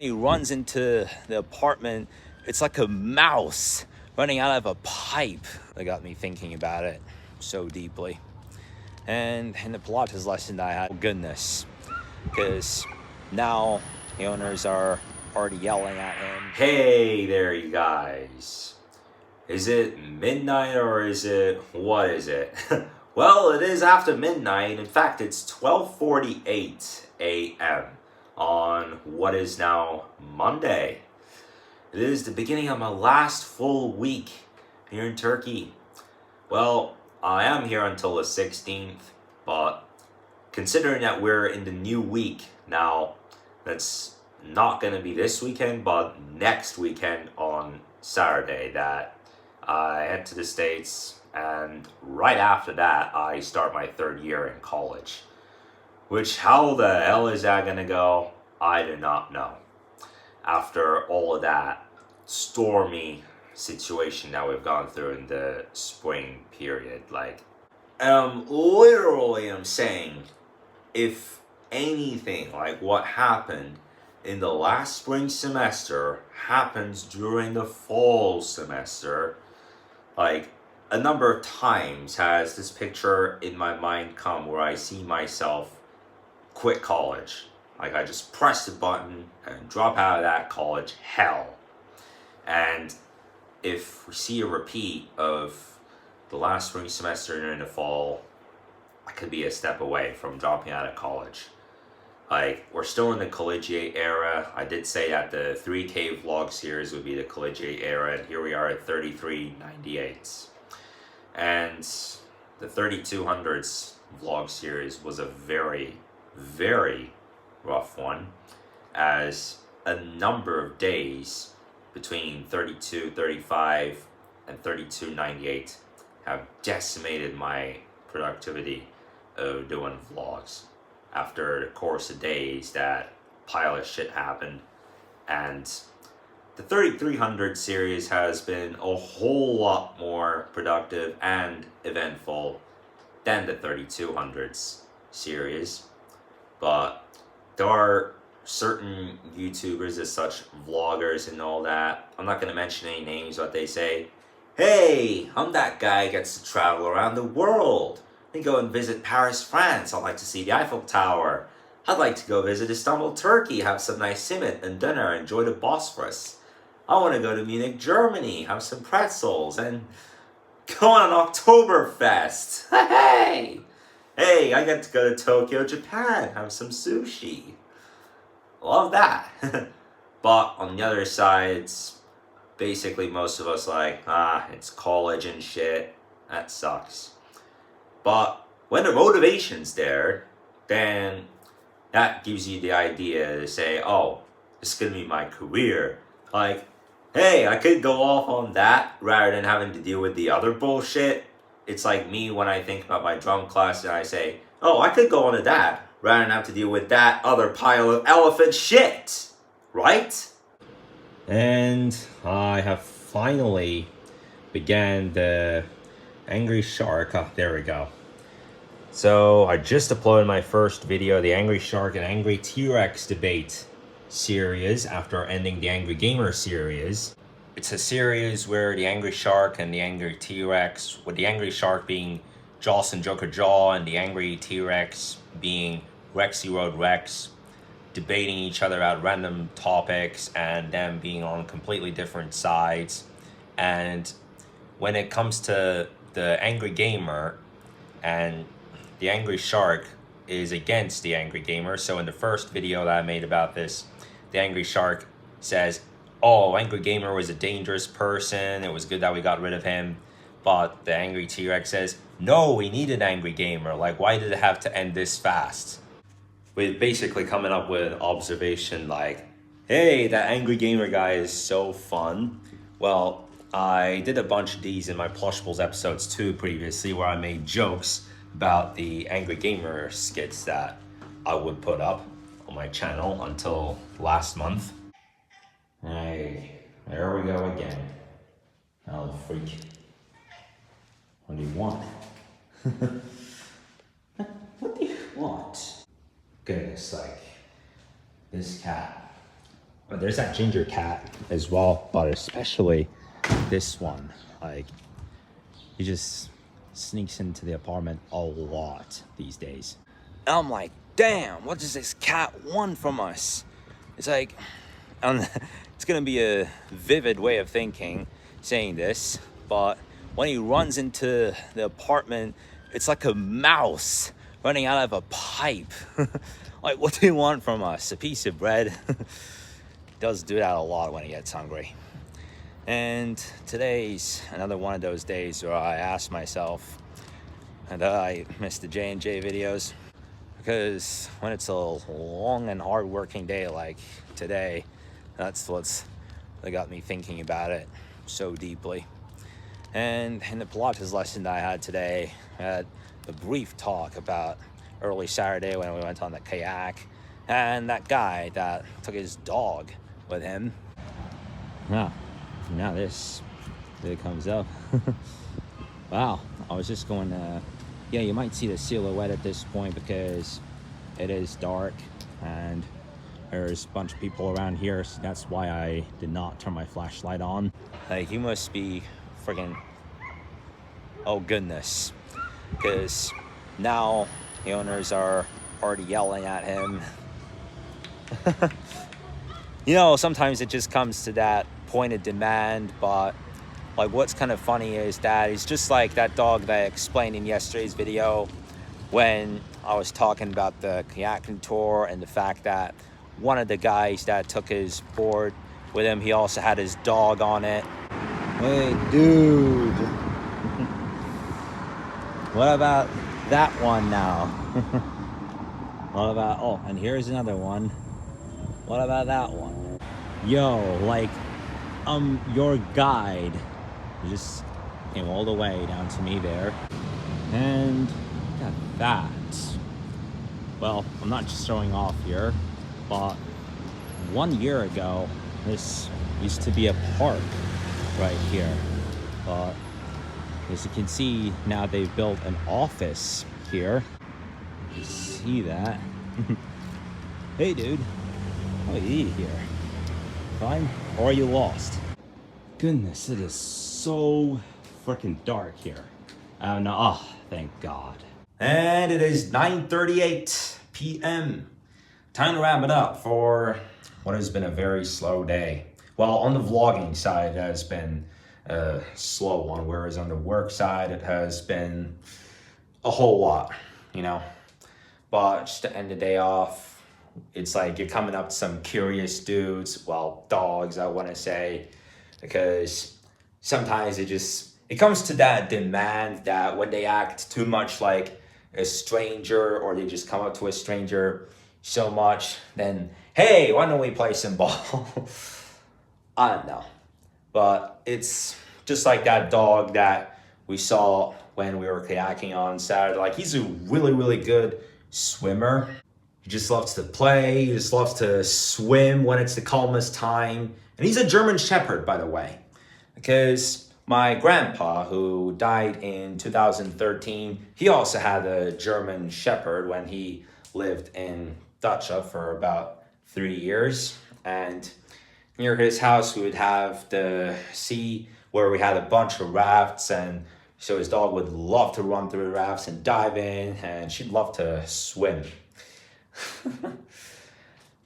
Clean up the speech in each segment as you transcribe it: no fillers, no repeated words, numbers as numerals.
He runs into the apartment. It's like a mouse running out of a pipe. That got me thinking about it so deeply. And the Pilates lesson that I had, oh goodness, because now the owners are already yelling at him. Hey there, you guys. Is it midnight or what is it? Well, it is after midnight. In fact, it's 12:48 a.m. on what is now Monday. It is the beginning of my last full week here in Turkey. Well, I am here until the 16th, but considering that we're in the new week now, that's not going to be this weekend, but next weekend on Saturday that I head to the States, and right after that I start my third year in college. Which, how the hell is that going to go? I do not know. After all of that stormy situation that we've gone through in the spring period, literally I'm saying, if anything like what happened in the last spring semester happens during the fall semester, like a number of times has this picture in my mind come where I see myself quit college. Like I just press the button and drop out of that college hell. And if we see a repeat of the last spring semester during the fall, I could be a step away from dropping out of college. Like, we're still in the collegiate era. I did say that the 3K vlog series would be the collegiate era, and here we are at 3398. And the 3200s vlog series was a very, very rough one, as a number of days between 32, 35, and 3298 have decimated my productivity of doing vlogs. After the course of days, that pile of shit happened, and the 3300 series has been a whole lot more productive and eventful than the 3200s series. But there are certain YouTubers as such, vloggers and all that, I'm not going to mention any names, but they say, hey, I'm that guy who gets to travel around the world. Then go and visit Paris, France. I'd like to see the Eiffel Tower. I'd like to go visit Istanbul, Turkey, have some nice simit and dinner, enjoy the Bosphorus. I want to go to Munich, Germany, have some pretzels, and go on an Oktoberfest. Hey! Hey, I get to go to Tokyo, Japan, have some sushi. Love that. But on the other side, it's basically most of us like, it's college and shit. That sucks. But when the motivation's there, then that gives you the idea to say, oh, this is going to be my career. Like, hey, I could go off on that rather than having to deal with the other bullshit. It's like me when I think about my drum class and I say, oh, I could go on to that rather than have to deal with that other pile of elephant shit. Right? And I have finally began the Angry Shark. Oh, there we go. So I just uploaded my first video, the Angry Shark and Angry T-Rex debate series, after ending the Angry Gamer series. It's a series where the Angry Shark and the Angry T-Rex, with the Angry Shark being Jawson Joker Jaw and the Angry T-Rex being Rexy Road Rex, debating each other about random topics and them being on completely different sides. And when it comes to the Angry Gamer, and the Angry Shark is against the Angry Gamer. So in the first video that I made about this, the Angry Shark says, oh, Angry Gamer was a dangerous person, it was good that we got rid of him. But the Angry T-Rex says, no, we needed Angry Gamer, like why did it have to end this fast? With basically coming up with an observation like, hey, that Angry Gamer guy is so fun. Well, I did a bunch of these in my Plushables episodes too previously, where I made jokes about the Angry Gamer skits that I would put up on my channel until last month. Hey, there we go again. Oh, freak. What do you want? What do you want? Goodness, like, this cat There's that ginger cat as well, but especially this one. Like, he just sneaks into the apartment a lot these days. And I'm like, damn, what does this cat want from us? It's like, it's gonna be a vivid way of thinking saying this, but when he runs into the apartment, it's like a mouse running out of a pipe. Like, what do you want from us? A piece of bread? Does do that a lot when he gets hungry. And today's another one of those days where I ask myself, and I miss the J&J videos, because when it's a long and hard working day like today, that's what's that got me thinking about it so deeply. And in the Pilates lesson that I had today, I had a brief talk about early Saturday when we went on the kayak and that guy that took his dog with him. Now this really comes up. Wow, I was just going to, yeah, you might see the silhouette at this point because it is dark and there's a bunch of people around here, so that's why I did not turn my flashlight on. Like, he must be friggin', oh goodness, because now the owners are already yelling at him. You know, sometimes it just comes to that point of demand, but like, what's kind of funny is that he's just like that dog that I explained in yesterday's video when I was talking about the kayaking tour and the fact that one of the guys that took his board with him, he also had his dog on it. Hey, dude. What about that one now? What about, oh, and here's another one. What about that one? Yo, like, your guide just came all the way down to me there. And look at that. Well, I'm not just showing off here, but 1 year ago, this used to be a park right here. But as you can see, now they've built an office here. You see that? Hey, dude. What do you eat here? Fine? Or are you lost? Goodness, it is so freaking dark here. No, oh, thank God. And it is 9:38 p.m. Time to wrap it up for what has been a very slow day. Well, on the vlogging side, it has been a slow one, whereas on the work side, it has been a whole lot, you know. But just to end the day off, it's like you're coming up to some curious dudes, well, dogs, I want to say, because sometimes it comes to that demand that when they act too much like a stranger, or they just come up to a stranger so much, then, hey, why don't we play some ball? I don't know. But it's just like that dog that we saw when we were kayaking on Saturday. Like, he's a really, really good swimmer. He just loves to play. He just loves to swim when it's the calmest time. And he's a German Shepherd, by the way. Because my grandpa, who died in 2013, he also had a German Shepherd when he lived in Dacia for about 3 years. And near his house, we would have the sea where we had a bunch of rafts, and so his dog would love to run through the rafts and dive in, and she'd love to swim.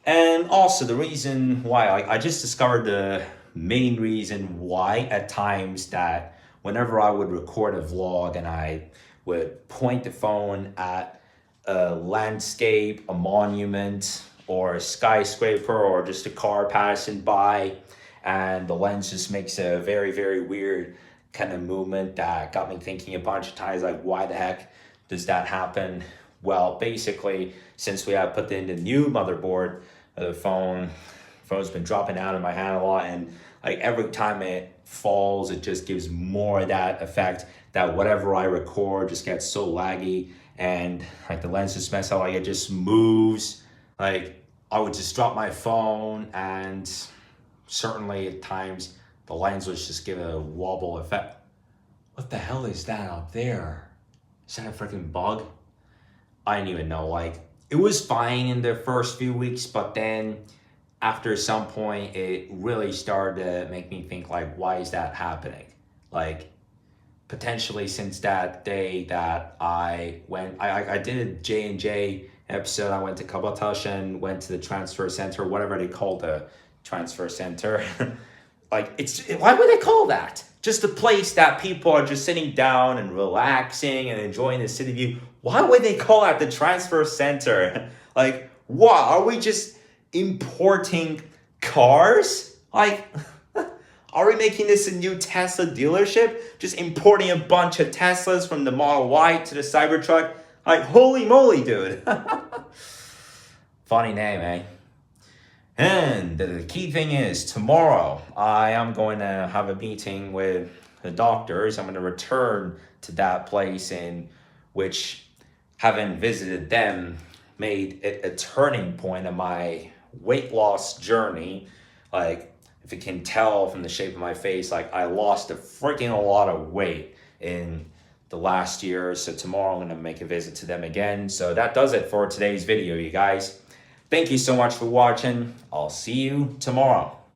And also the reason why, I just discovered the main reason why at times that whenever I would record a vlog and I would point the phone at a landscape, a monument, or a skyscraper, or just a car passing by, and the lens just makes a very, very weird kind of movement that got me thinking a bunch of times, like, why the heck does that happen? Well, basically, since we have put in the new motherboard of the phone's been dropping out of my hand a lot, and like every time it falls, it just gives more of that effect that whatever I record just gets so laggy, and like the lens just mess up, like it just moves. Like, I would just drop my phone, and certainly at times the lens would just give a wobble effect. What the hell is that up there? Is that a freaking bug? I didn't even know. Like, it was fine in the first few weeks, but then after some point, it really started to make me think, like, why is that happening? Like, potentially since that day that I went, I did a J&J episode. I went to Kabatasha, went to the transfer center, whatever they call the transfer center. Like, why would they call that? Just a place that people are just sitting down and relaxing and enjoying the city view. Why would they call that the transfer center? Like, what? Are we just importing cars? Like, are we making this a new Tesla dealership? Just importing a bunch of Teslas from the Model Y to the Cybertruck? Like, holy moly, dude. Funny name, eh? And the key thing is, tomorrow I am going to have a meeting with the doctors. I'm going to return to that place in which, having visited them, made it a turning point in my weight loss journey. Like, if you can tell from the shape of my face, like, I lost a freaking lot of weight in the last year. So tomorrow I'm going to make a visit to them again. So that does it for today's video, you guys. Thank you so much for watching. I'll see you tomorrow.